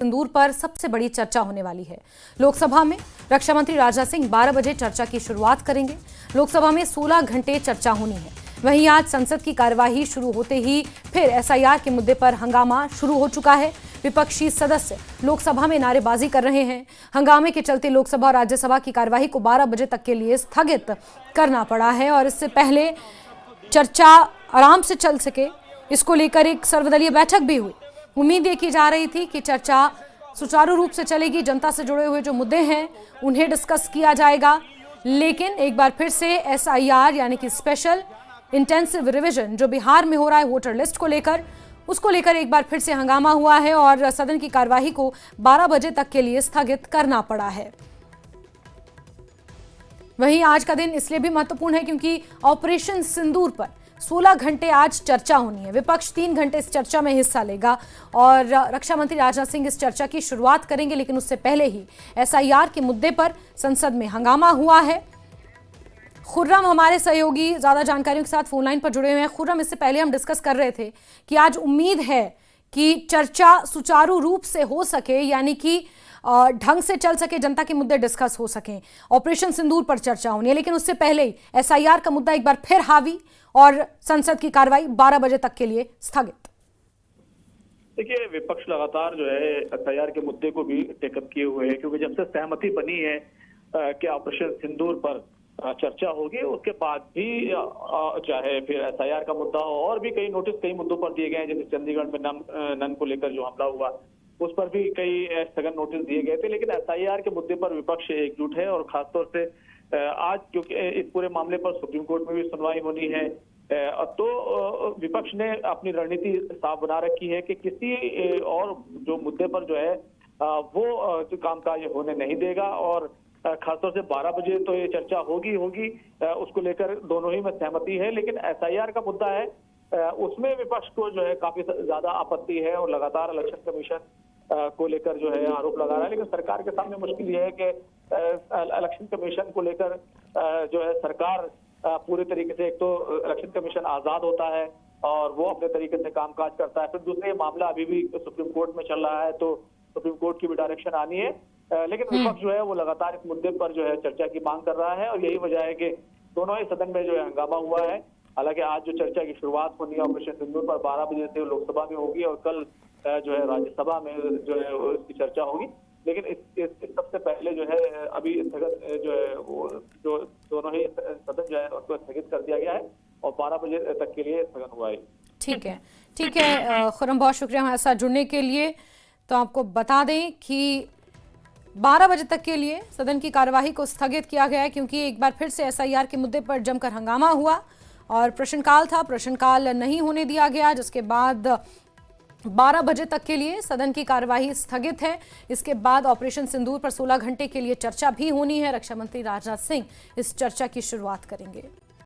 सिंदूर पर सबसे बड़ी चर्चा होने वाली है। लोकसभा में रक्षा मंत्री राजनाथ सिंह 12 बजे चर्चा की शुरुआत करेंगे। लोकसभा में 16 घंटे चर्चा होनी है। वहीं आज संसद की कार्यवाही शुरू होते ही फिर एसआईआर के मुद्दे पर हंगामा शुरू हो चुका है। विपक्षी सदस्य लोकसभा में नारेबाजी कर रहे हैं। हंगामे के चलते लोकसभा और राज्यसभा की कार्यवाही को 12 बजे तक के लिए स्थगित करना पड़ा है और इससे पहले चर्चा आराम से चल सके, इसको लेकर एक सर्वदलीय बैठक भी हुई। उम्मीद ये की जा रही थी कि चर्चा सुचारू रूप से चलेगी, जनता से जुड़े हुए जो मुद्दे हैं उन्हें डिस्कस किया जाएगा। लेकिन एक बार फिर से एसआईआर यानी कि स्पेशल इंटेंसिव रिवीजन जो बिहार में हो रहा है वोटर लिस्ट को लेकर, उसको लेकर एक बार फिर से हंगामा हुआ है और सदन की कार्यवाही को 12 बजे तक के लिए स्थगित करना पड़ा है। वहीं आज का दिन इसलिए भी महत्वपूर्ण है क्योंकि ऑपरेशन सिंदूर पर 16 घंटे आज चर्चा होनी है। विपक्ष 3 घंटे इस चर्चा में हिस्सा लेगा और रक्षा मंत्री राजनाथ सिंह इस चर्चा की शुरुआत करेंगे। लेकिन उससे पहले ही एसआईआर के मुद्दे पर संसद में हंगामा हुआ है। खुर्रम हमारे सहयोगी ज्यादा जानकारियों के साथ फोन लाइन पर जुड़े हुए हैं। खुर्रम, इससे पहले हम डिस्कस कर रहे थे कि आज उम्मीद है कि चर्चा सुचारू रूप से हो सके, यानी कि ढंग से चल सके, जनता के मुद्दे डिस्कस हो सकें। ऑपरेशन सिंदूर पर चर्चा होनी है, लेकिन उससे पहले ही एसआईआर का मुद्दा एक बार फिर हावी और संसद की कार्रवाई 12 बजे तक के लिए स्थगित। देखिए, विपक्ष लगातार जो है एसआईआर के मुद्दे को भी टेकअप किए हुए है, क्योंकि जब से सहमति बनी है कि ऑपरेशन सिंदूर पर चर्चा होगी, उसके बाद भी चाहे फिर एसआईआर का मुद्दा हो और भी कई नोटिस कई मुद्दों पर दिए गए हैं। जैसे चंडीगढ़ में नन को लेकर जो हमला हुआ उस पर भी कई स्थगन नोटिस दिए गए थे। लेकिन एसआईआर के मुद्दे पर विपक्ष एकजुट है और खासतौर से आज क्योंकि इस पूरे मामले पर सुप्रीम कोर्ट में भी सुनवाई होनी है, तो विपक्ष ने अपनी रणनीति साफ बना रखी है कि किसी और जो मुद्दे पर जो है वो जो कामकाज होने नहीं देगा और खासतौर से 12 बजे तो ये चर्चा होगी उसको लेकर दोनों ही में सहमति है। लेकिन एसआईआर का मुद्दा है, उसमें विपक्ष को जो है काफी ज्यादा आपत्ति है और लगातार इलेक्शन कमीशन को लेकर जो है आरोप लगा रहा है। लेकिन सरकार के सामने मुश्किल ये है कि इलेक्शन कमीशन को लेकर जो है सरकार पूरे तरीके से, एक तो इलेक्शन कमीशन आजाद होता है और वो अपने तरीके से कामकाज करता है, फिर दूसरे मामला अभी भी सुप्रीम कोर्ट में चल रहा है, तो सुप्रीम कोर्ट की भी डायरेक्शन आनी है। लेकिन विपक्ष जो है वो लगातार इस मुद्दे पर जो है चर्चा की मांग कर रहा है और यही वजह है कि दोनों ही सदन में जो है हंगामा हुआ है। हालांकि आज जो चर्चा की शुरुआत होनी है ऑपरेशन सिंदूर पर 12 बजे से लोकसभा में होगी और कल जो है राज्यसभा में जो है इसकी चर्चा होगी। लेकिन इस सबसे पहले जो है अभी स्थगित जो है वो जो दोनों ही सदन जो है उसको स्थगित कर दिया गया है और 12 बजे तक के लिए स्थगन हुआ है। ठीक है खुर्रम, बहुत शुक्रिया हमारे साथ जुड़ने के लिए। तो आपको बता दें कि 12 बजे तक के लिए सदन की कार्यवाही को स्थगित किया गया है क्योंकि एक बार फिर से एसआईआर के मुद्दे पर जमकर हंगामा हुआ और प्रश्नकाल था, प्रश्नकाल नहीं होने दिया गया, जिसके बाद 12 बजे तक के लिए सदन की कार्यवाही स्थगित है। इसके बाद ऑपरेशन सिंदूर पर 16 घंटे के लिए चर्चा भी होनी है। रक्षा मंत्री राजनाथ सिंह इस चर्चा की शुरुआत करेंगे।